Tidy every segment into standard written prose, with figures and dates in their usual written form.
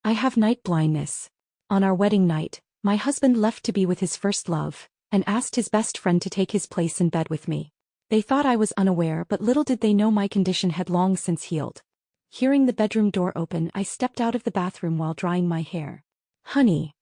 I have night blindness. On our wedding night, my husband left to be with his first love, and asked his best friend to take his place in bed with me. They thought I was unaware, but little did they know my condition had long since healed. Hearing the bedroom door open, I stepped out of the bathroom while drying my hair. Honey.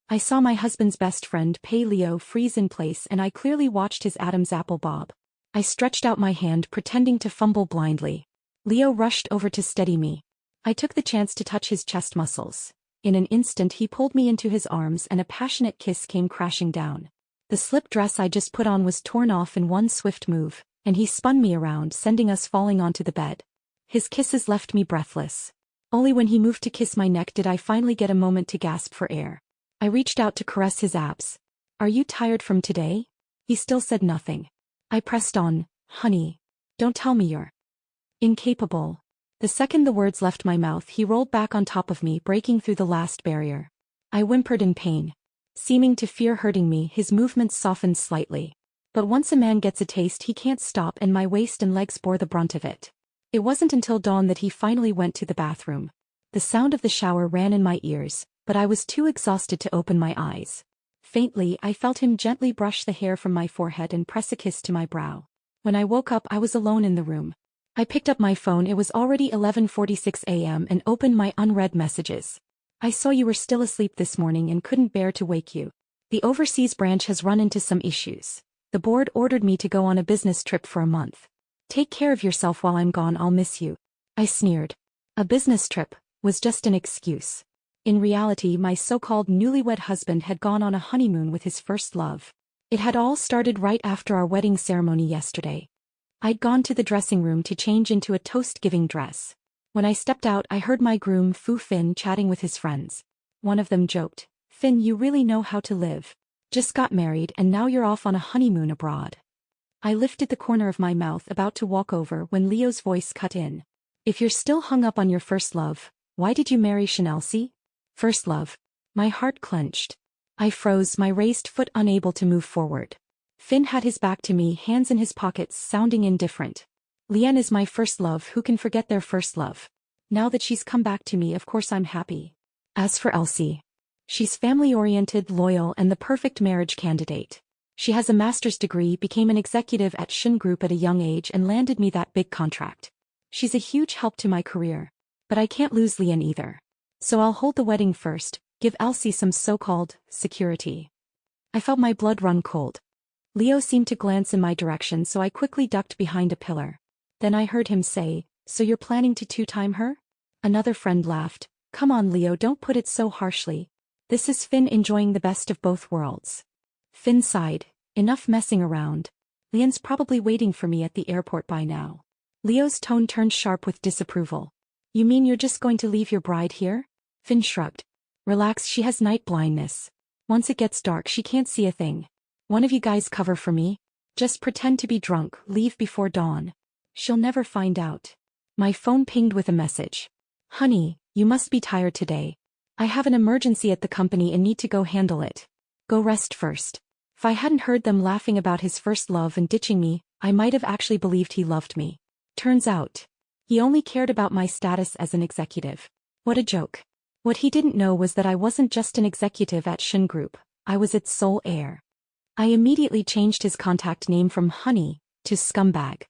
I saw my husband's best friend pay Leo freeze in place, and I clearly watched his Adam's apple bob. I stretched out my hand, pretending to fumble blindly. Leo rushed over to steady me. I took the chance to touch his chest muscles. In an instant he pulled me into his arms and a passionate kiss came crashing down. The slip dress I just put on was torn off in one swift move, and he spun me around, sending us falling onto the bed. His kisses left me breathless. Only when he moved to kiss my neck did I finally get a moment to gasp for air. I reached out to caress his abs. Are you tired from today? He still said nothing. I pressed on. Honey. Don't tell me you're incapable. The second the words left my mouth, he rolled back on top of me, breaking through the last barrier. I whimpered in pain. Seeming to fear hurting me, his movements softened slightly. But once a man gets a taste, he can't stop, and my waist and legs bore the brunt of it. It wasn't until dawn that he finally went to the bathroom. The sound of the shower ran in my ears, but I was too exhausted to open my eyes. Faintly, I felt him gently brush the hair from my forehead and press a kiss to my brow. When I woke up, I was alone in the room. I picked up my phone. It was already 11:46 a.m. and opened my unread messages. I saw you were still asleep this morning and couldn't bear to wake you. The overseas branch has run into some issues. The board ordered me to go on a business trip for a month. Take care of yourself while I'm gone. I'll miss you. I sneered. A business trip was just an excuse. In reality, my so-called newlywed husband had gone on a honeymoon with his first love. It had all started right after our wedding ceremony yesterday. I'd gone to the dressing room to change into a toast-giving dress. When I stepped out, I heard my groom, Finn, chatting with his friends. One of them joked, "Finn, you really know how to live. Just got married and now you're off on a honeymoon abroad." I lifted the corner of my mouth, about to walk over, when Leo's voice cut in. "If you're still hung up on your first love, why did you marry Chanelsi?" First love. My heart clenched. I froze, my raised foot unable to move forward. Finn had his back to me, hands in his pockets, sounding indifferent. "Leanne is my first love. Who can forget their first love? Now that she's come back to me, of course I'm happy. As for Elsie, she's family-oriented, loyal, and the perfect marriage candidate. She has a master's degree, became an executive at Shin Group at a young age, and landed me that big contract. She's a huge help to my career. But I can't lose Leanne either. So I'll hold the wedding first, give Elsie some so-called security." I felt my blood run cold. Leo seemed to glance in my direction, so I quickly ducked behind a pillar. Then I heard him say, "So you're planning to two-time her?" Another friend laughed. "Come on, Leo, don't put it so harshly. This is Finn enjoying the best of both worlds." Finn sighed. "Enough messing around. Leanne's probably waiting for me at the airport by now." Leo's tone turned sharp with disapproval. "You mean you're just going to leave your bride here?" Finn shrugged. "Relax, she has night blindness. Once it gets dark, she can't see a thing. One of you guys cover for me. Just pretend to be drunk, leave before dawn. She'll never find out." My phone pinged with a message. "Honey, you must be tired today. I have an emergency at the company and need to go handle it. Go rest first." If I hadn't heard them laughing about his first love and ditching me, I might have actually believed he loved me. Turns out, he only cared about my status as an executive. What a joke. What he didn't know was that I wasn't just an executive at Shin Group, I was its sole heir. I immediately changed his contact name from Honey to Scumbag.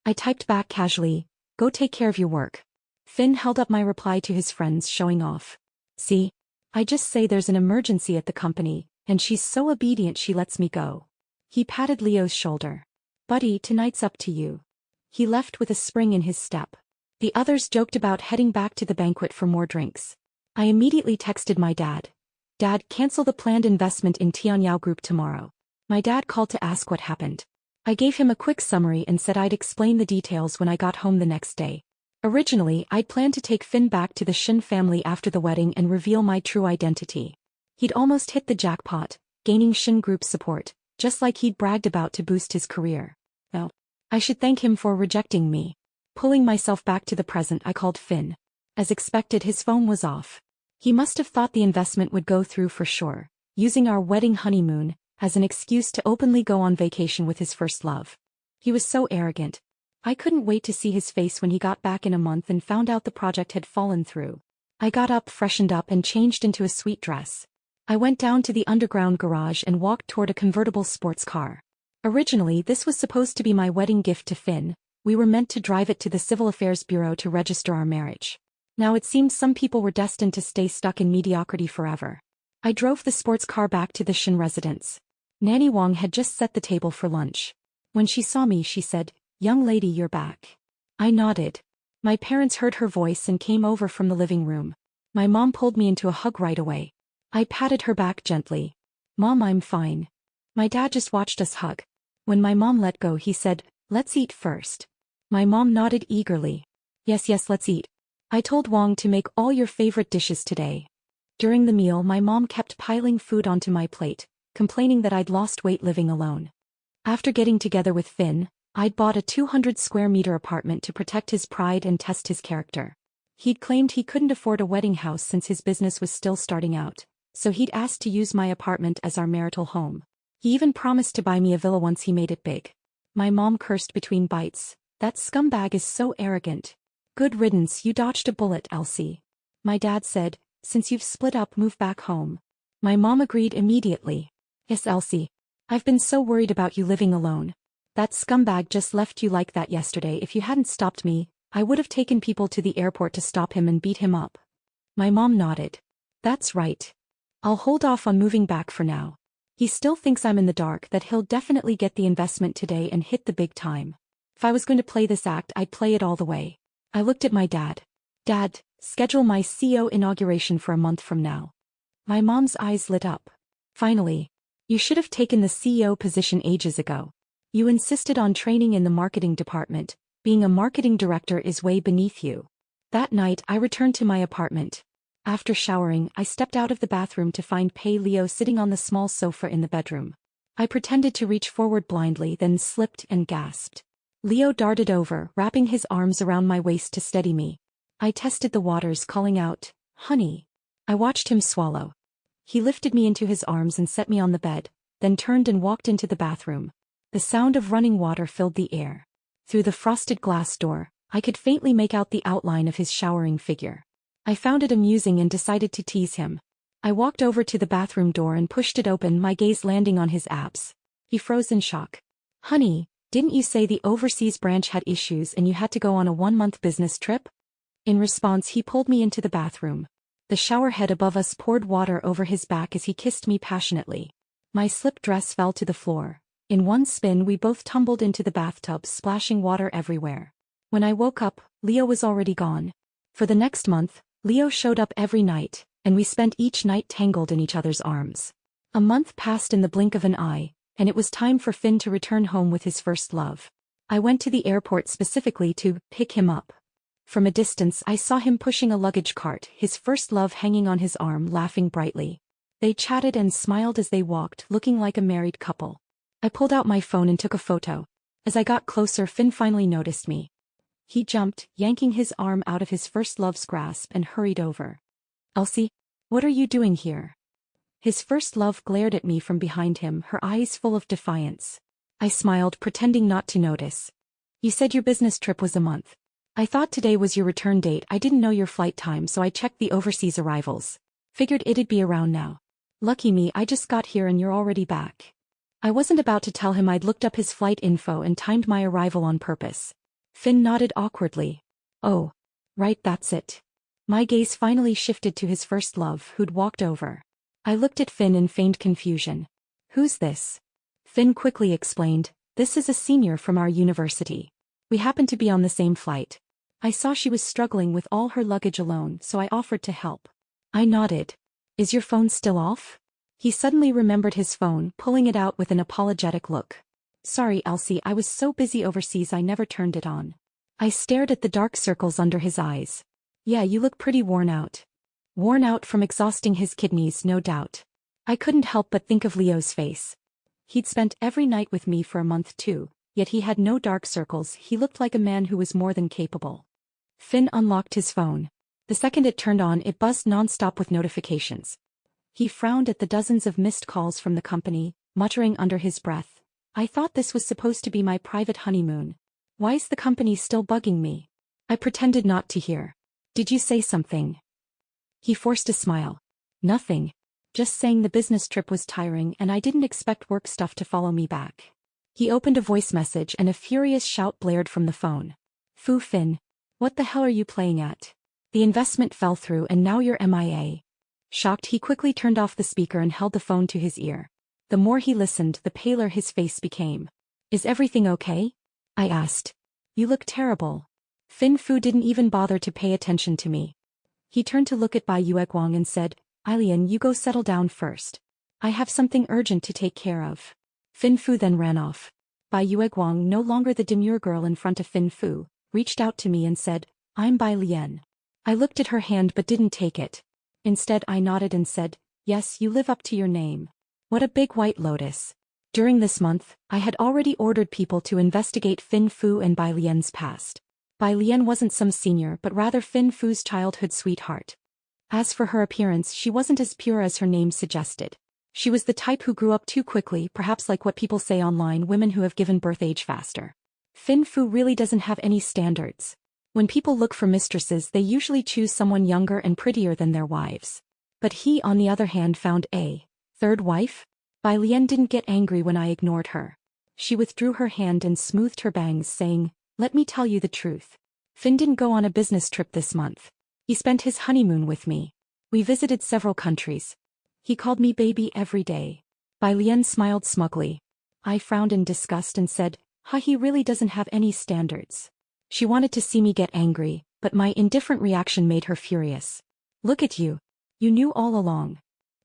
I typed back casually, "Go take care of your work." Finn held up my reply to his friends, showing off. "See? I just say there's an emergency at the company, and she's so obedient she lets me go." He patted Leo's shoulder. "Buddy, tonight's up to you." He left with a spring in his step. The others joked about heading back to the banquet for more drinks. I immediately texted my dad. "Dad, cancel the planned investment in Tianyao Group tomorrow." My dad called to ask what happened. I gave him a quick summary and said I'd explain the details when I got home the next day. Originally, I'd planned to take Finn back to the Shin family after the wedding and reveal my true identity. He'd almost hit the jackpot, gaining Shin Group's support, just like he'd bragged about to boost his career. Well, I should thank him for rejecting me. Pulling myself back to the present, I called Finn. As expected, his phone was off. He must have thought the investment would go through for sure, using our wedding honeymoon as an excuse to openly go on vacation with his first love. He was so arrogant. I couldn't wait to see his face when he got back in a month and found out the project had fallen through. I got up, freshened up and changed into a sweet dress. I went down to the underground garage and walked toward a convertible sports car. Originally, this was supposed to be my wedding gift to Finn. We were meant to drive it to the Civil Affairs Bureau to register our marriage. Now it seems some people were destined to stay stuck in mediocrity forever. I drove the sports car back to the Shin residence. Nanny Wong had just set the table for lunch. When she saw me, she said, "Young lady, you're back." I nodded. My parents heard her voice and came over from the living room. My mom pulled me into a hug right away. I patted her back gently. "Mom, I'm fine." My dad just watched us hug. When my mom let go, he said, "Let's eat first." My mom nodded eagerly. Yes, let's eat. I told Wong to make all your favorite dishes today. During the meal, my mom kept piling food onto my plate, complaining that I'd lost weight living alone. After getting together with Finn, I'd bought a 200 square meter apartment to protect his pride and test his character. He'd claimed he couldn't afford a wedding house since his business was still starting out, so he'd asked to use my apartment as our marital home. He even promised to buy me a villa once he made it big. My mom cursed between bites. "That scumbag is so arrogant." "Good riddance, you dodged a bullet, Elsie." My dad said, "Since you've split up, move back home." My mom agreed immediately. "Yes, Elsie. I've been so worried about you living alone. That scumbag just left you like that yesterday. If you hadn't stopped me, I would have taken people to the airport to stop him and beat him up." My mom nodded. "That's right. I'll hold off on moving back for now. He still thinks I'm in the dark, that he'll definitely get the investment today and hit the big time. If I was going to play this act, I'd play it all the way." I looked at my dad. "Dad, schedule my CEO inauguration for a month from now." My mom's eyes lit up. "Finally. You should have taken the CEO position ages ago. You insisted on training in the marketing department. Being a marketing director is way beneath you." That night, I returned to my apartment. After showering, I stepped out of the bathroom to find Pei Leo sitting on the small sofa in the bedroom. I pretended to reach forward blindly, then slipped and gasped. Leo darted over, wrapping his arms around my waist to steady me. I tested the waters, calling out, "Honey." I watched him swallow. He lifted me into his arms and set me on the bed, then turned and walked into the bathroom. The sound of running water filled the air. Through the frosted glass door, I could faintly make out the outline of his showering figure. I found it amusing and decided to tease him. I walked over to the bathroom door and pushed it open, my gaze landing on his abs. He froze in shock. "Honey, didn't you say the overseas branch had issues and you had to go on a 1-month business trip?" In response, he pulled me into the bathroom. The shower head above us poured water over his back as he kissed me passionately. My slip dress fell to the floor. In one spin, we both tumbled into the bathtub, splashing water everywhere. When I woke up, Leo was already gone. For the next month, Leo showed up every night, and we spent each night tangled in each other's arms. A month passed in the blink of an eye, and it was time for Finn to return home with his first love. I went to the airport specifically to pick him up. From a distance, I saw him pushing a luggage cart, his first love hanging on his arm, laughing brightly. They chatted and smiled as they walked, looking like a married couple. I pulled out my phone and took a photo. As I got closer, Finn finally noticed me. He jumped, yanking his arm out of his first love's grasp, and hurried over. "Elsie, what are you doing here?" His first love glared at me from behind him, her eyes full of defiance. I smiled, pretending not to notice. "You said your business trip was a month. I thought today was your return date. I didn't know your flight time, so I checked the overseas arrivals. Figured it'd be around now. Lucky me, I just got here and you're already back." I wasn't about to tell him I'd looked up his flight info and timed my arrival on purpose. Finn nodded awkwardly. "Oh, right, that's it." My gaze finally shifted to his first love, who'd walked over. I looked at Finn in feigned confusion. "Who's this?" Finn quickly explained, "This is a senior from our university. We happened to be on the same flight. I saw she was struggling with all her luggage alone, so I offered to help." I nodded. "Is your phone still off?" He suddenly remembered his phone, pulling it out with an apologetic look. "Sorry, Elsie, I was so busy overseas I never turned it on." I stared at the dark circles under his eyes. "Yeah, you look pretty worn out." Worn out from exhausting his kidneys, no doubt. I couldn't help but think of Leo's face. He'd spent every night with me for a month too, yet he had no dark circles. He looked like a man who was more than capable. Finn unlocked his phone. The second it turned on, it buzzed nonstop with notifications. He frowned at the dozens of missed calls from the company, muttering under his breath, "I thought this was supposed to be my private honeymoon. Why's the company still bugging me?" I pretended not to hear. "Did you say something?" He forced a smile. Nothing. Just saying the business trip was tiring and I didn't expect work stuff to follow me back. He opened a voice message and a furious shout blared from the phone. Fu Fin. What the hell are you playing at? The investment fell through and now you're MIA. Shocked, he quickly turned off the speaker and held the phone to his ear. The more he listened, the paler his face became. Is everything okay? I asked. You look terrible. Fin Fu didn't even bother to pay attention to me. He turned to look at Bai Yueguang and said, Eileen, you go settle down first. I have something urgent to take care of. Fin Fu then ran off. Bai Yueguang, no longer the demure girl in front of Fin Fu, reached out to me and said, I'm Bai Lian. I looked at her hand but didn't take it. Instead I nodded and said, yes, you live up to your name. What a big white lotus. During this month, I had already ordered people to investigate Fin Fu and Bai Lian's past. Bai Lian wasn't some senior but rather Fin Fu's childhood sweetheart. As for her appearance, she wasn't as pure as her name suggested. She was the type who grew up too quickly, perhaps like what people say online, women who have given birth age faster. Fin Fu really doesn't have any standards. When people look for mistresses, they usually choose someone younger and prettier than their wives. But he, on the other hand, found a third wife? Bai Lian didn't get angry when I ignored her. She withdrew her hand and smoothed her bangs, saying, let me tell you the truth. Fin didn't go on a business trip this month. He spent his honeymoon with me. We visited several countries. He called me baby every day. Bai Lian smiled smugly. I frowned in disgust and said, he really doesn't have any standards. She wanted to see me get angry, but my indifferent reaction made her furious. Look at you. You knew all along.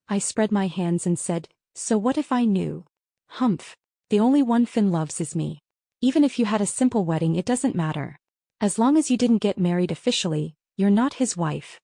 I spread my hands and said, so what if I knew? Humph. The only one Fin loves is me. Even if you had a simple wedding, it doesn't matter. As long as you didn't get married officially, you're not his wife.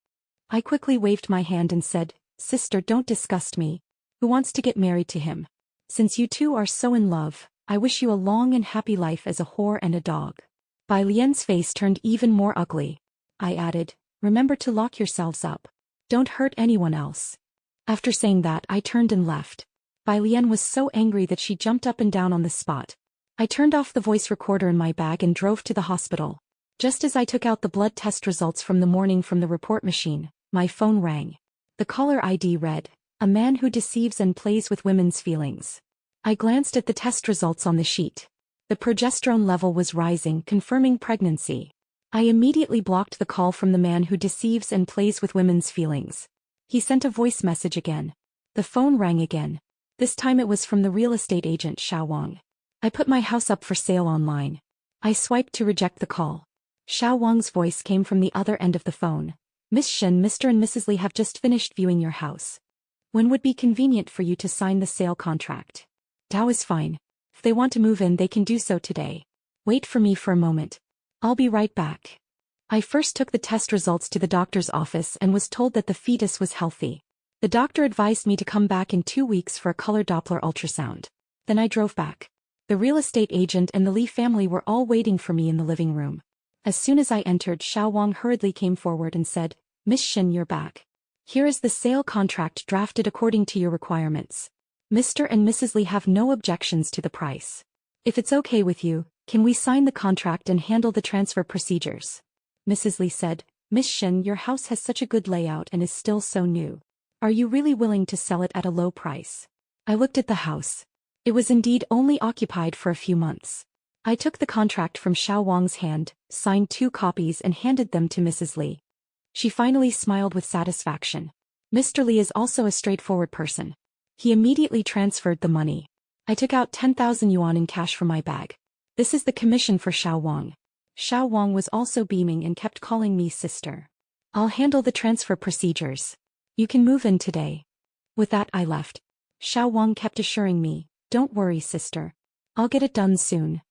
I quickly waved my hand and said, sister, don't disgust me. Who wants to get married to him? Since you two are so in love, I wish you a long and happy life as a whore and a dog. Bai Lian's face turned even more ugly. I added, remember to lock yourselves up. Don't hurt anyone else. After saying that, I turned and left. Bai Lian was so angry that she jumped up and down on the spot. I turned off the voice recorder in my bag and drove to the hospital. Just as I took out the blood test results from the morning from the report machine, my phone rang. The caller ID read, a man who deceives and plays with women's feelings. I glanced at the test results on the sheet. The progesterone level was rising, confirming pregnancy. I immediately blocked the call from the man who deceives and plays with women's feelings. He sent a voice message again. The phone rang again. This time it was from the real estate agent Xiao Wang. I put my house up for sale online. I swiped to reject the call. Xiao Wang's voice came from the other end of the phone. Miss Shen, Mr. and Mrs. Li have just finished viewing your house. When would be convenient for you to sign the sale contract? Tao is fine. If they want to move in, they can do so today. Wait for me for a moment. I'll be right back. I first took the test results to the doctor's office and was told that the fetus was healthy. The doctor advised me to come back in 2 weeks for a color Doppler ultrasound. Then I drove back. The real estate agent and the Li family were all waiting for me in the living room. As soon as I entered, Xiao Wang hurriedly came forward and said, Miss Shen, you're back. Here is the sale contract drafted according to your requirements. Mr. and Mrs. Li have no objections to the price. If it's okay with you, can we sign the contract and handle the transfer procedures? Mrs. Li said, Miss Shen, your house has such a good layout and is still so new. Are you really willing to sell it at a low price? I looked at the house. It was indeed only occupied for a few months. I took the contract from Xiao Wang's hand, signed 2 copies and handed them to Mrs. Li. She finally smiled with satisfaction. Mr. Li is also a straightforward person. He immediately transferred the money. I took out 10,000 yuan in cash from my bag. This is the commission for Xiao Wang. Xiao Wang was also beaming and kept calling me sister. I'll handle the transfer procedures. You can move in today. With that I left. Xiao Wang kept assuring me, don't worry sister. I'll get it done soon.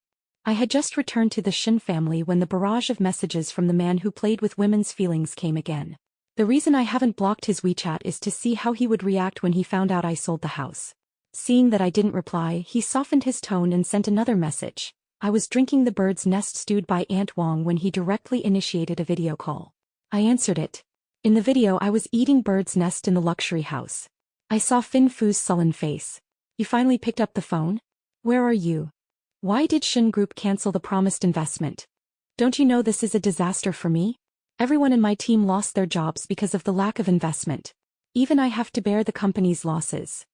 I had just returned to the Shen family when the barrage of messages from the man who played with women's feelings came again. The reason I haven't blocked his WeChat is to see how he would react when he found out I sold the house. Seeing that I didn't reply, he softened his tone and sent another message. I was drinking the bird's nest stewed by Aunt Wang when he directly initiated a video call. I answered it. In the video I was eating bird's nest in the luxury house. I saw Fin Fu's sullen face. You finally picked up the phone? Where are you? Why did Shen Group cancel the promised investment? Don't you know this is a disaster for me? Everyone in my team lost their jobs because of the lack of investment. Even I have to bear the company's losses.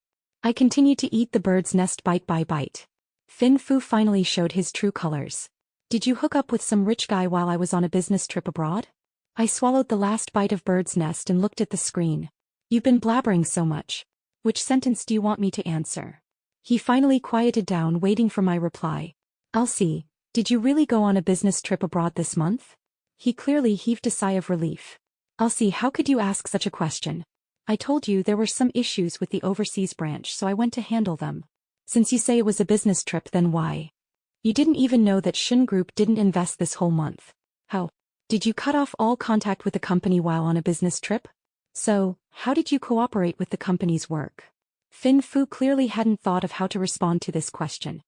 I continue to eat the bird's nest bite by bite. Fin-Fu finally showed his true colors. Did you hook up with some rich guy while I was on a business trip abroad? I swallowed the last bite of bird's nest and looked at the screen. You've been blabbering so much. Which sentence do you want me to answer? He finally quieted down, waiting for my reply. Elsie, did you really go on a business trip abroad this month? He clearly heaved a sigh of relief. Elsie, how could you ask such a question? I told you there were some issues with the overseas branch, so I went to handle them. Since you say it was a business trip, then why? You didn't even know that Shin Group didn't invest this whole month. How? Did you cut off all contact with the company while on a business trip? So, how did you cooperate with the company's work? Fin-Fu clearly hadn't thought of how to respond to this question.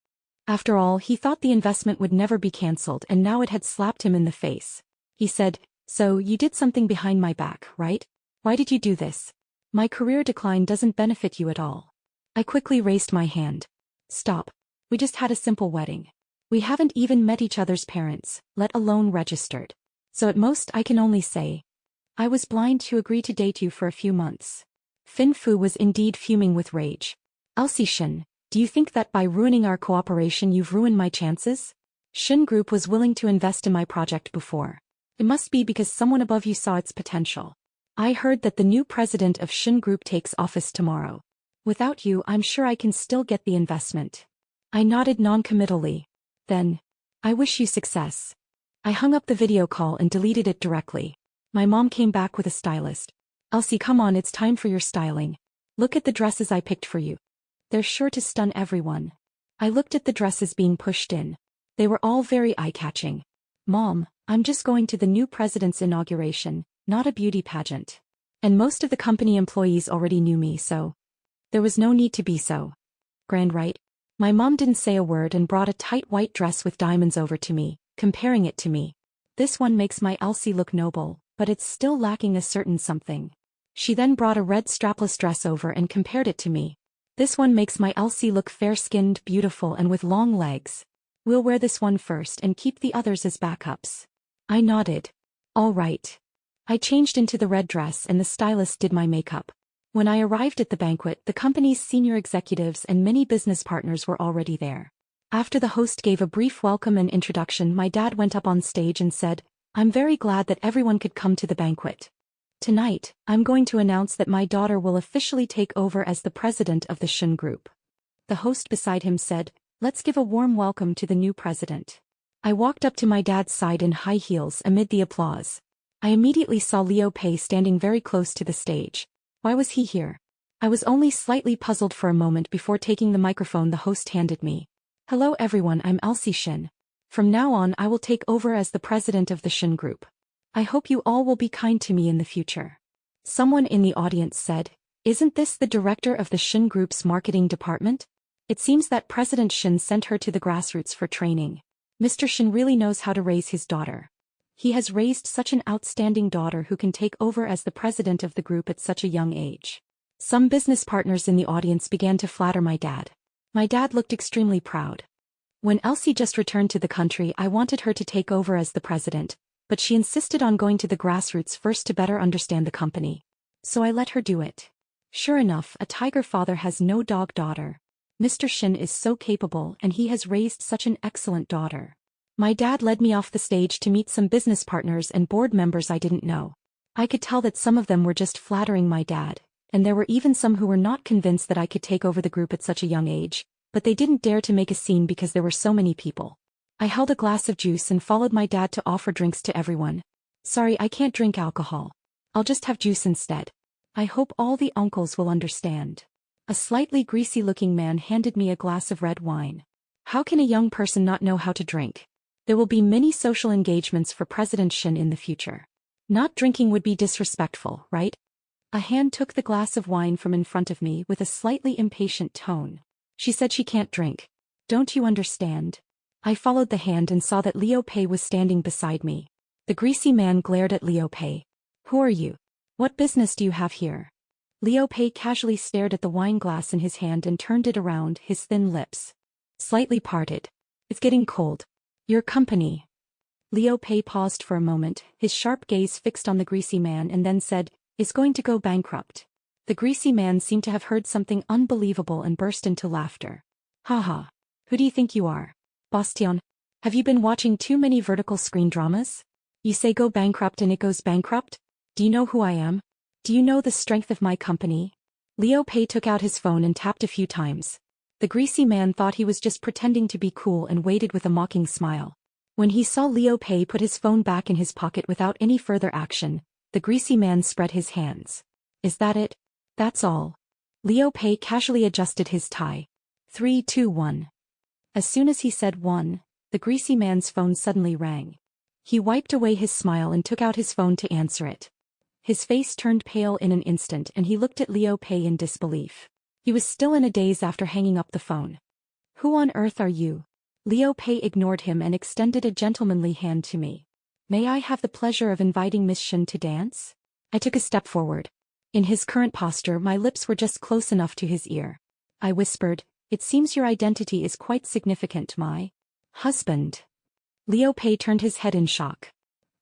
After all, he thought the investment would never be cancelled, and now it had slapped him in the face. He said, so you did something behind my back, right? Why did you do this? My career decline doesn't benefit you at all. I quickly raised my hand. Stop. We just had a simple wedding. We haven't even met each other's parents, let alone registered. So at most I can only say, I was blind to agree to date you for a few months. Fin-Fu was indeed fuming with rage. Elsie Shin, do you think that by ruining our cooperation you've ruined my chances? Shin Group was willing to invest in my project before. It must be because someone above you saw its potential. I heard that the new president of Shin Group takes office tomorrow. Without you, I'm sure I can still get the investment. I nodded non-committally. Then, I wish you success. I hung up the video call and deleted it directly. My mom came back with a stylist. Elsie, come on, it's time for your styling. Look at the dresses I picked for you. They're sure to stun everyone. I looked at the dresses being pushed in. They were all very eye-catching. Mom, I'm just going to the new president's inauguration, not a beauty pageant. And most of the company employees already knew me, so there was no need to be so grand, right? My mom didn't say a word and brought a tight white dress with diamonds over to me, comparing it to me. This one makes my Elsie look noble, but it's still lacking a certain something. She then brought a red strapless dress over and compared it to me. This one makes my Elsie look fair-skinned, beautiful and with long legs. We'll wear this one first and keep the others as backups. I nodded. All right. I changed into the red dress and the stylist did my makeup. When I arrived at the banquet, the company's senior executives and many business partners were already there. After the host gave a brief welcome and introduction, my dad went up on stage and said, I'm very glad that everyone could come to the banquet. Tonight, I'm going to announce that my daughter will officially take over as the president of the Shin Group. The host beside him said, let's give a warm welcome to the new president. I walked up to my dad's side in high heels amid the applause. I immediately saw Liu Pei standing very close to the stage. Why was he here? I was only slightly puzzled for a moment before taking the microphone the host handed me. Hello everyone, I'm Elsie Shin. From now on I will take over as the president of the Shin Group. I hope you all will be kind to me in the future. Someone in the audience said, isn't this the director of the Shin Group's marketing department? It seems that President Shin sent her to the grassroots for training. Mr. Shin really knows how to raise his daughter. He has raised such an outstanding daughter who can take over as the president of the group at such a young age. Some business partners in the audience began to flatter my dad. My dad looked extremely proud. When Elsie just returned to the country, I wanted her to take over as the president, but she insisted on going to the grassroots first to better understand the company. So I let her do it. Sure enough, a tiger father has no dog daughter. Mr. Shin is so capable and he has raised such an excellent daughter. My dad led me off the stage to meet some business partners and board members I didn't know. I could tell that some of them were just flattering my dad, and there were even some who were not convinced that I could take over the group at such a young age, but they didn't dare to make a scene because there were so many people. I held a glass of juice and followed my dad to offer drinks to everyone. Sorry, I can't drink alcohol. I'll just have juice instead. I hope all the uncles will understand. A slightly greasy-looking man handed me a glass of red wine. How can a young person not know how to drink? There will be many social engagements for President Shin in the future. Not drinking would be disrespectful, right? A hand took the glass of wine from in front of me with a slightly impatient tone. She said she can't drink. Don't you understand? I followed the hand and saw that Liu Pei was standing beside me. The greasy man glared at Liu Pei. Who are you? What business do you have here? Liu Pei casually stared at the wine glass in his hand and turned it around, his thin lips slightly parted. It's getting cold. Your company. Liu Pei paused for a moment, his sharp gaze fixed on the greasy man and then said, "Is going to go bankrupt." The greasy man seemed to have heard something unbelievable and burst into laughter. "Haha. Who do you think you are? Bastion? Have you been watching too many vertical screen dramas? You say go bankrupt and it goes bankrupt? Do you know who I am? Do you know the strength of my company?" Liu Pei took out his phone and tapped a few times. The greasy man thought he was just pretending to be cool and waited with a mocking smile. When he saw Liu Pei put his phone back in his pocket without any further action, the greasy man spread his hands. "Is that it? That's all." Liu Pei casually adjusted his tie. 3, 2, 1. As soon as he said 1, the greasy man's phone suddenly rang. He wiped away his smile and took out his phone to answer it. His face turned pale in an instant and he looked at Liu Pei in disbelief. He was still in a daze after hanging up the phone. "Who on earth are you?" Liu Pei ignored him and extended a gentlemanly hand to me. "May I have the pleasure of inviting Miss Shen to dance?" I took a step forward. In his current posture, my lips were just close enough to his ear. I whispered, "It seems your identity is quite significant, my husband." Liu Pei turned his head in shock.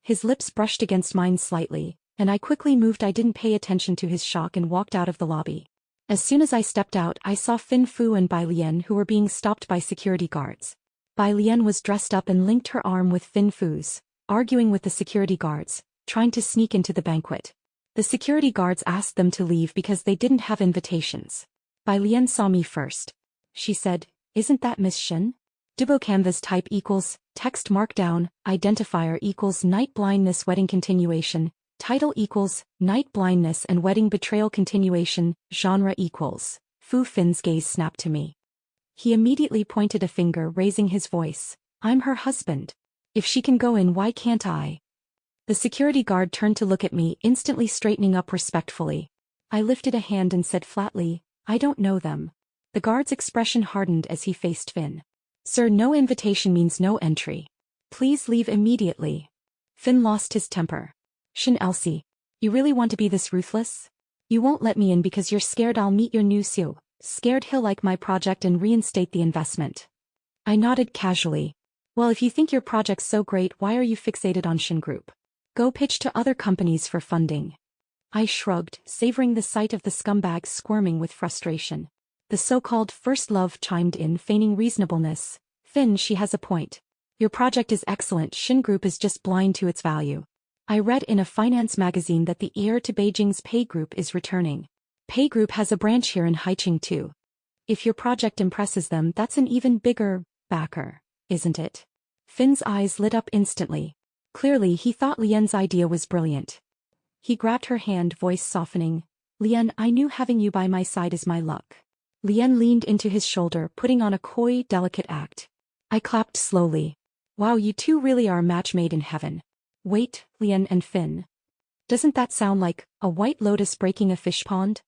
His lips brushed against mine slightly, and I quickly moved. I didn't pay attention to his shock and walked out of the lobby. As soon as I stepped out, I saw Fin Fu and Bai Lian who were being stopped by security guards. Bai Lian was dressed up and linked her arm with Fin Fu's, arguing with the security guards, trying to sneak into the banquet. The security guards asked them to leave because they didn't have invitations. Bai Lian saw me first. She said, "Isn't that Miss Shen?" Dubo canvas type equals, text markdown, identifier equals night blindness wedding continuation, title equals, night blindness and wedding betrayal continuation, genre equals. Fu Fin's gaze snapped to me. He immediately pointed a finger, raising his voice. "I'm her husband. If she can go in, why can't I?" The security guard turned to look at me, instantly straightening up respectfully. I lifted a hand and said flatly, "I don't know them." The guard's expression hardened as he faced Fin. "Sir, no invitation means no entry. Please leave immediately." Fin lost his temper. "Shin Elsie, you really want to be this ruthless? You won't let me in because you're scared I'll meet your new CEO. Scared he'll like my project and reinstate the investment." I nodded casually. "Well, if you think your project's so great, why are you fixated on Shin Group? Go pitch to other companies for funding." I shrugged, savoring the sight of the scumbags squirming with frustration. The so-called first love chimed in, feigning reasonableness. "Fin, she has a point. Your project is excellent, Shin Group is just blind to its value. I read in a finance magazine that the heir to Beijing's Pei Group is returning. Pei Group has a branch here in Haicheng too. If your project impresses them, that's an even bigger backer, isn't it?" Fin's eyes lit up instantly. Clearly he thought Lian's idea was brilliant. He grabbed her hand, voice softening. "Lian, I knew having you by my side is my luck." Lian leaned into his shoulder, putting on a coy, delicate act. I clapped slowly. "Wow, you two really are a match made in heaven." "Wait, Lian and Fin. Doesn't that sound like a white lotus breaking a fish pond?"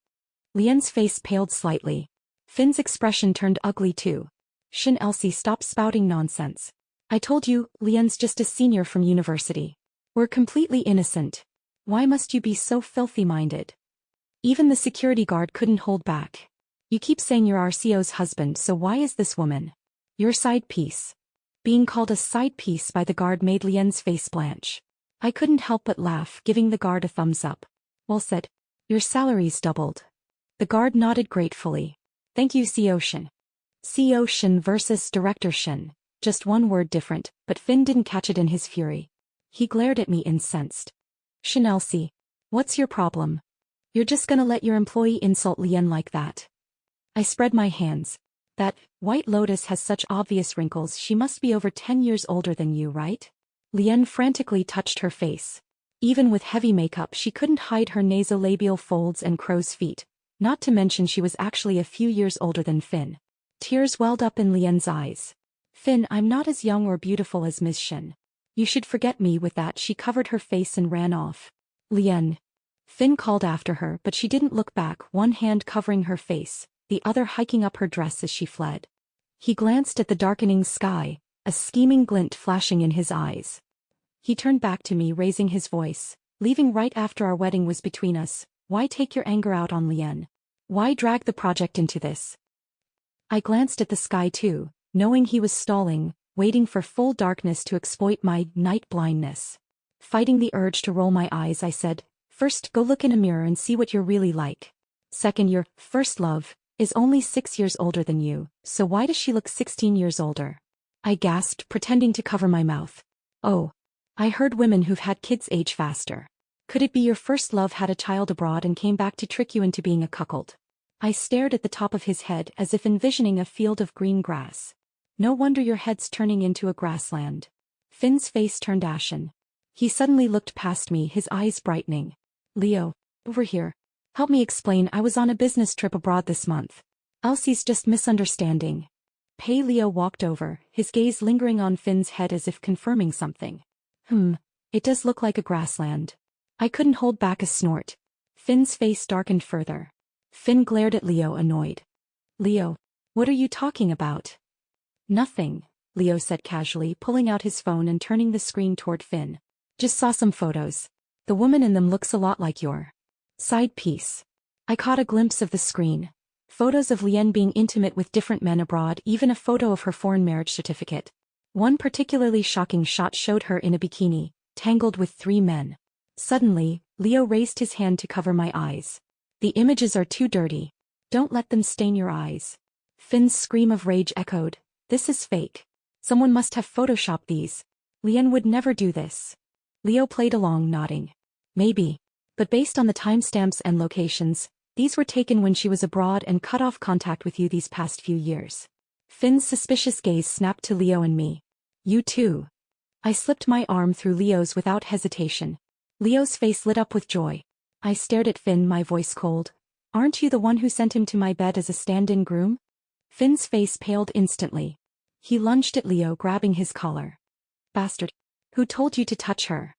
Lian's face paled slightly. Fin's expression turned ugly too. "Shin Elsie, stop spouting nonsense. I told you, Lian's just a senior from university. We're completely innocent. Why must you be so filthy-minded?" Even the security guard couldn't hold back. "You keep saying you're our CEO's husband, so why is this woman your side piece?" Being called a side piece by the guard made Lian's face blanch. I couldn't help but laugh, giving the guard a thumbs up. "Well said. Your salary's doubled." The guard nodded gratefully. "Thank you, CEO Shin." CEO Shin versus Director Shin. Just one word different, but Fin didn't catch it in his fury. He glared at me incensed. "Shin Elsie, what's your problem? You're just gonna let your employee insult Lian like that?" I spread my hands. "That white lotus has such obvious wrinkles, she must be over 10 years older than you, right?" Lian frantically touched her face. Even with heavy makeup, she couldn't hide her nasolabial folds and crow's feet, not to mention she was actually a few years older than Fin. Tears welled up in Lian's eyes. "Fin, I'm not as young or beautiful as Miss Shin. You should forget me." With that, she covered her face and ran off. "Lian." Fin called after her, but she didn't look back, one hand covering her face, the other hiking up her dress as she fled. He glanced at the darkening sky, a scheming glint flashing in his eyes. He turned back to me, raising his voice. "Leaving right after our wedding was between us. Why take your anger out on Lian? Why drag the project into this?" I glanced at the sky too, knowing he was stalling, waiting for full darkness to exploit my night blindness. Fighting the urge to roll my eyes, I said, "First, go look in a mirror and see what you're really like. Second, your first love is only 6 years older than you, so why does she look 16 years older?" I gasped, pretending to cover my mouth. "Oh, I heard women who've had kids age faster. Could it be your first love had a child abroad and came back to trick you into being a cuckold?" I stared at the top of his head as if envisioning a field of green grass. "No wonder your head's turning into a grassland." Finn's face turned ashen. He suddenly looked past me, his eyes brightening. "Leo, over here. Help me explain. I was on a business trip abroad this month. Elsie's just misunderstanding." Leo walked over, his gaze lingering on Finn's head as if confirming something. It does look like a grassland." I couldn't hold back a snort. Finn's face darkened further. Finn glared at Leo, annoyed. "Leo, what are you talking about?" "Nothing," Leo said casually, pulling out his phone and turning the screen toward Finn. "Just saw some photos. The woman in them looks a lot like your side piece." I caught a glimpse of the screen. Photos of Lien being intimate with different men abroad, even a photo of her foreign marriage certificate. One particularly shocking shot showed her in a bikini, tangled with 3 men. Suddenly, Leo raised his hand to cover my eyes. "The images are too dirty. Don't let them stain your eyes." Finn's scream of rage echoed. "This is fake. Someone must have photoshopped these. Lien would never do this." Leo played along, nodding. "Maybe. But based on the timestamps and locations, these were taken when she was abroad and cut off contact with you these past few years." Finn's suspicious gaze snapped to Leo and me. "You too." I slipped my arm through Leo's without hesitation. Leo's face lit up with joy. I stared at Finn, my voice cold. "Aren't you the one who sent him to my bed as a stand-in groom?" Finn's face paled instantly. He lunged at Leo, grabbing his collar. "Bastard. Who told you to touch her?"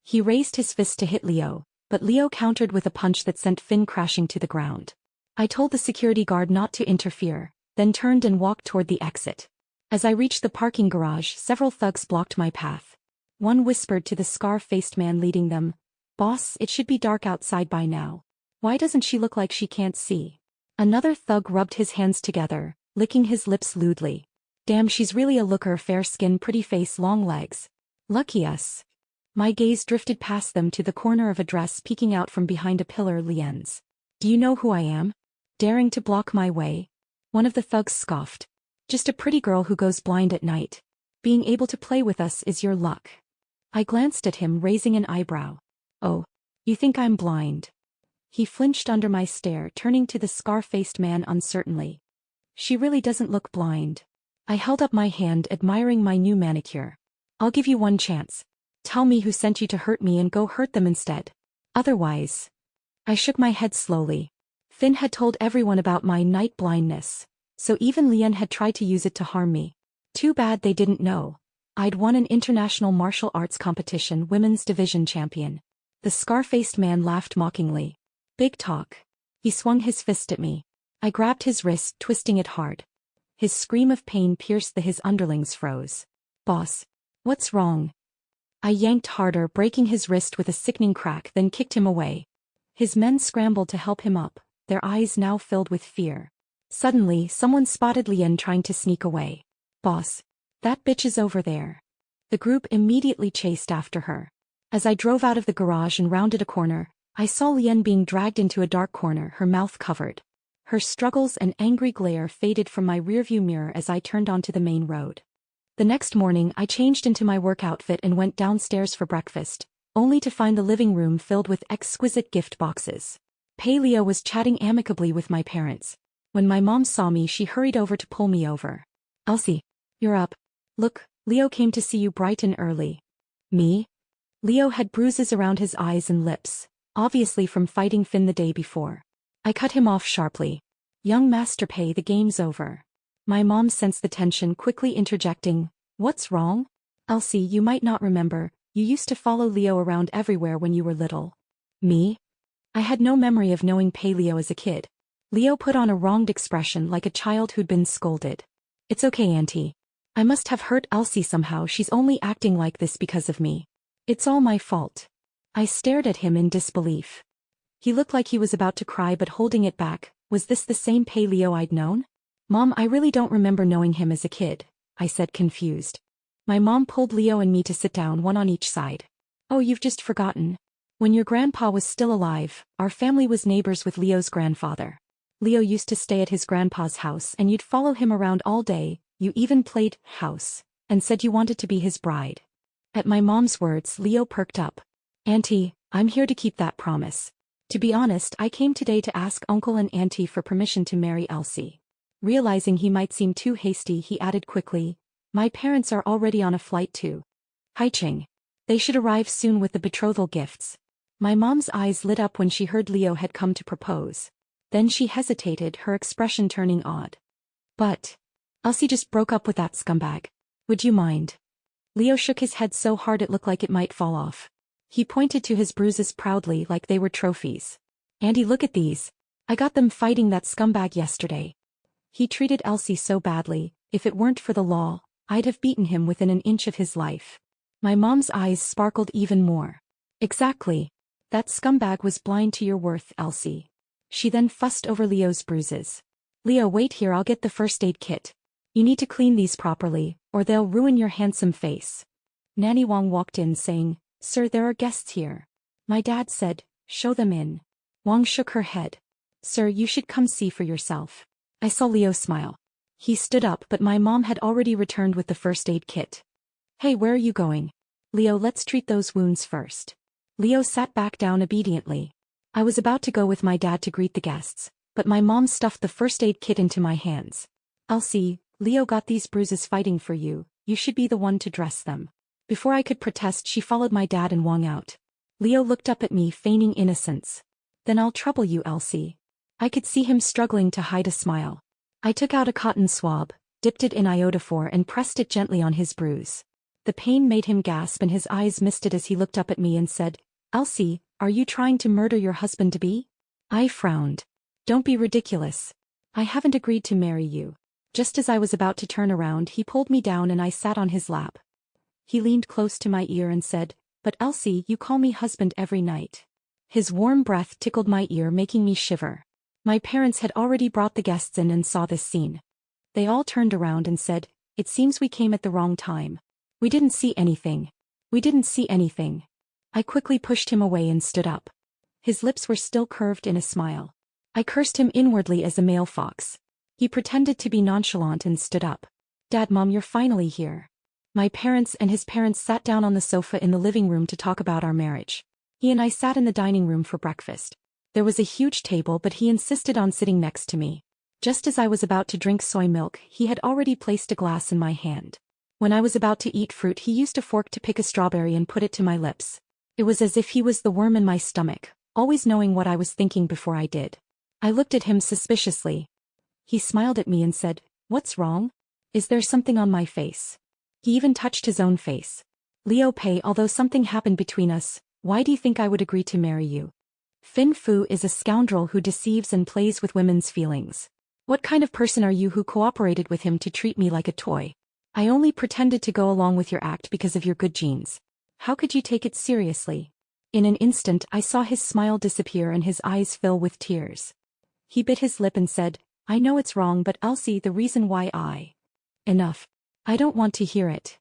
He raised his fist to hit Leo, but Leo countered with a punch that sent Finn crashing to the ground. I told the security guard not to interfere, then turned and walked toward the exit. As I reached the parking garage, several thugs blocked my path. One whispered to the scar-faced man leading them, "Boss, it should be dark outside by now. Why doesn't she look like she can't see?" Another thug rubbed his hands together, licking his lips lewdly. "Damn, she's really a looker, fair skin, pretty face, long legs. Lucky us." My gaze drifted past them to the corner of a dress peeking out from behind a pillar. "Lien's. Do you know who I am? Daring to block my way?" One of the thugs scoffed. "Just a pretty girl who goes blind at night. Being able to play with us is your luck." I glanced at him, raising an eyebrow. "Oh, you think I'm blind?" He flinched under my stare, turning to the scar-faced man uncertainly. "She really doesn't look blind." I held up my hand, admiring my new manicure. "I'll give you one chance. Tell me who sent you to hurt me and go hurt them instead. Otherwise..." I shook my head slowly. Finn had told everyone about my night blindness, so even Lien had tried to use it to harm me. Too bad they didn't know. I'd won an international martial arts competition, women's division champion. The scar-faced man laughed mockingly. "Big talk." He swung his fist at me. I grabbed his wrist, twisting it hard. His scream of pain pierced his underlings froze. "Boss, what's wrong?" I yanked harder, breaking his wrist with a sickening crack, then kicked him away. His men scrambled to help him up, their eyes now filled with fear. Suddenly, someone spotted Lien trying to sneak away. "Boss, that bitch is over there." The group immediately chased after her. As I drove out of the garage and rounded a corner, I saw Lien being dragged into a dark corner, her mouth covered. Her struggles and angry glare faded from my rearview mirror as I turned onto the main road. The next morning, I changed into my work outfit and went downstairs for breakfast, only to find the living room filled with exquisite gift boxes. Leo was chatting amicably with my parents. When my mom saw me, she hurried over to pull me over. "Elsie, you're up. Look, Leo came to see you bright and early." "Me?" Leo had bruises around his eyes and lips, obviously from fighting Finn the day before. I cut him off sharply. "Young Master Pei, the game's over." My mom sensed the tension, quickly interjecting, "What's wrong? Elsie, you might not remember, you used to follow Leo around everywhere when you were little." "Me?" I had no memory of knowing Leo as a kid. Leo put on a wronged expression like a child who'd been scolded. "It's okay, Auntie. I must have hurt Elsie somehow. She's only acting like this because of me. It's all my fault." I stared at him in disbelief. He looked like he was about to cry but holding it back. Was this the same Leo I'd known? "Mom, I really don't remember knowing him as a kid. I said confused. My mom pulled Leo and me to sit down, one on each side. Oh, you've just forgotten. When your grandpa was still alive, our family was neighbors with Leo's grandfather. Leo used to stay at his grandpa's house and you'd follow him around all day, you even played house, and said you wanted to be his bride. At my mom's words, Leo perked up. Auntie, I'm here to keep that promise. To be honest, I came today to ask Uncle and Auntie for permission to marry Elsie. Realizing he might seem too hasty, he added quickly, my parents are already on a flight to Haiching. They should arrive soon with the betrothal gifts. My mom's eyes lit up when she heard Leo had come to propose. Then she hesitated, her expression turning odd. But Elsie just broke up with that scumbag. Would you mind? Leo shook his head so hard it looked like it might fall off. He pointed to his bruises proudly like they were trophies. Andy, look at these. I got them fighting that scumbag yesterday. He treated Elsie so badly, if it weren't for the law, I'd have beaten him within an inch of his life. My mom's eyes sparkled even more. Exactly. That scumbag was blind to your worth, Elsie. She then fussed over Leo's bruises. Leo, wait here, I'll get the first aid kit. You need to clean these properly, or they'll ruin your handsome face. Nanny Wang walked in saying, Sir, there are guests here. My dad said, show them in. Wang shook her head. Sir, you should come see for yourself. I saw Leo smile. He stood up, but my mom had already returned with the first aid kit. Hey, where are you going? Leo, let's treat those wounds first. Leo sat back down obediently. I was about to go with my dad to greet the guests, but my mom stuffed the first aid kit into my hands. Elsie, Leo got these bruises fighting for you, you should be the one to dress them. Before I could protest, she followed my dad and Wang out. Leo looked up at me, feigning innocence. Then I'll trouble you, Elsie. I could see him struggling to hide a smile. I took out a cotton swab, dipped it in iodophor and pressed it gently on his bruise. The pain made him gasp and his eyes misted as he looked up at me and said, Elsie, are you trying to murder your husband-to-be? I frowned. Don't be ridiculous. I haven't agreed to marry you. Just as I was about to turn around, he pulled me down and I sat on his lap. He leaned close to my ear and said, But Elsie, you call me husband every night. His warm breath tickled my ear, making me shiver. My parents had already brought the guests in and saw this scene. They all turned around and said, It seems we came at the wrong time. We didn't see anything. We didn't see anything. I quickly pushed him away and stood up. His lips were still curved in a smile. I cursed him inwardly as a male fox. He pretended to be nonchalant and stood up. Dad, Mom, you're finally here. My parents and his parents sat down on the sofa in the living room to talk about our marriage. He and I sat in the dining room for breakfast. There was a huge table, but he insisted on sitting next to me. Just as I was about to drink soy milk, he had already placed a glass in my hand. When I was about to eat fruit, he used a fork to pick a strawberry and put it to my lips. It was as if he was the worm in my stomach, always knowing what I was thinking before I did. I looked at him suspiciously. He smiled at me and said, What's wrong? Is there something on my face? He even touched his own face. Leo Pei, although something happened between us, why do you think I would agree to marry you? Fin Fu is a scoundrel who deceives and plays with women's feelings. What kind of person are you who cooperated with him to treat me like a toy? I only pretended to go along with your act because of your good genes. How could you take it seriously? In an instant, I saw his smile disappear and his eyes fill with tears. He bit his lip and said, I know it's wrong, but Elsie, the reason why Enough. I don't want to hear it.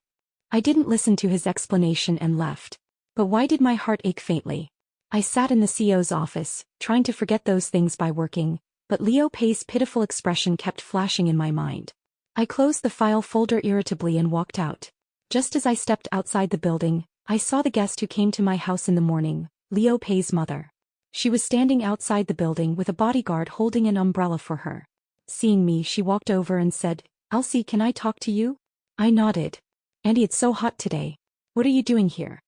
I didn't listen to his explanation and left. But why did my heart ache faintly? I sat in the CEO's office, trying to forget those things by working, but Leo Pei's pitiful expression kept flashing in my mind. I closed the file folder irritably and walked out. Just as I stepped outside the building, I saw the guest who came to my house in the morning, Leo Pei's mother. She was standing outside the building with a bodyguard holding an umbrella for her. Seeing me, she walked over and said, Elsie, can I talk to you? I nodded. Andy, it's so hot today. What are you doing here?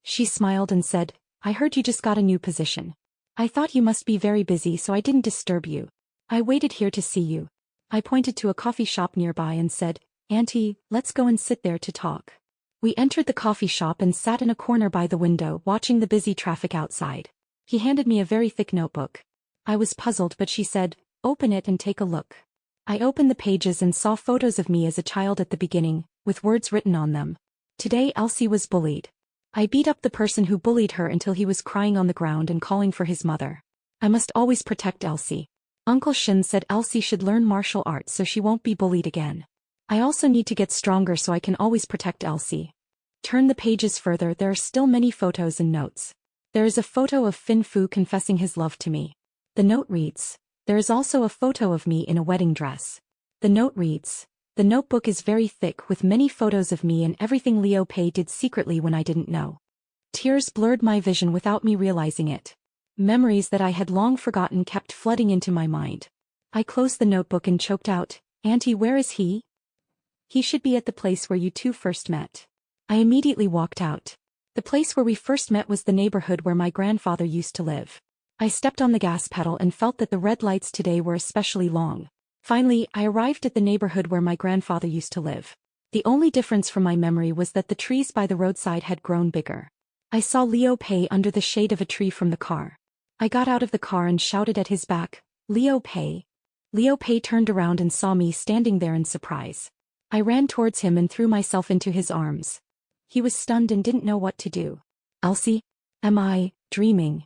She smiled and said, I heard you just got a new position. I thought you must be very busy, so I didn't disturb you. I waited here to see you. I pointed to a coffee shop nearby and said, Auntie, let's go and sit there to talk. We entered the coffee shop and sat in a corner by the window watching the busy traffic outside. He handed me a very thick notebook. I was puzzled, but she said, Open it and take a look. I opened the pages and saw photos of me as a child at the beginning, with words written on them. Today Elsie was bullied. I beat up the person who bullied her until he was crying on the ground and calling for his mother. I must always protect Elsie. Uncle Shin said Elsie should learn martial arts so she won't be bullied again. I also need to get stronger so I can always protect Elsie. Turn the pages further, there are still many photos and notes. There is a photo of Fin Fu confessing his love to me. The note reads, there is also a photo of me in a wedding dress. The note reads, the notebook is very thick with many photos of me and everything Liu Pei did secretly when I didn't know. Tears blurred my vision without me realizing it. Memories that I had long forgotten kept flooding into my mind. I closed the notebook and choked out, Auntie, where is he? He should be at the place where you two first met. I immediately walked out. The place where we first met was the neighborhood where my grandfather used to live. I stepped on the gas pedal and felt that the red lights today were especially long. Finally, I arrived at the neighborhood where my grandfather used to live. The only difference from my memory was that the trees by the roadside had grown bigger. I saw Liu Pei under the shade of a tree from the car. I got out of the car and shouted at his back, Liu Pei. Liu Pei turned around and saw me standing there in surprise. I ran towards him and threw myself into his arms. He was stunned and didn't know what to do. Elsie? Am I dreaming?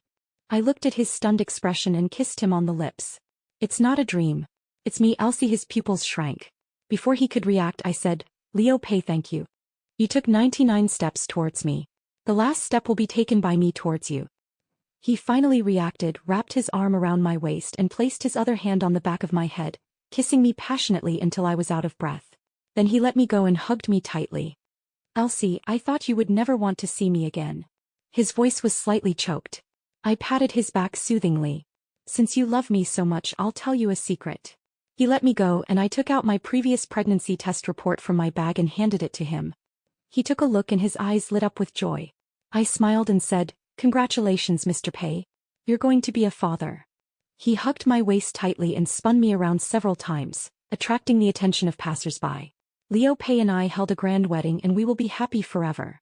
I looked at his stunned expression and kissed him on the lips. It's not a dream. It's me, Elsie. His pupils shrank. Before he could react, I said, Liu Pei, thank you. You took 99 steps towards me. The last step will be taken by me towards you. He finally reacted, wrapped his arm around my waist and placed his other hand on the back of my head, kissing me passionately until I was out of breath. Then he let me go and hugged me tightly. Elsie, I thought you would never want to see me again. His voice was slightly choked. I patted his back soothingly. Since you love me so much, I'll tell you a secret. He let me go and I took out my previous pregnancy test report from my bag and handed it to him. He took a look and his eyes lit up with joy. I smiled and said, Congratulations, Mr. Pei. You're going to be a father. He hugged my waist tightly and spun me around several times, attracting the attention of passers-by. Liu Pei and I held a grand wedding and we will be happy forever.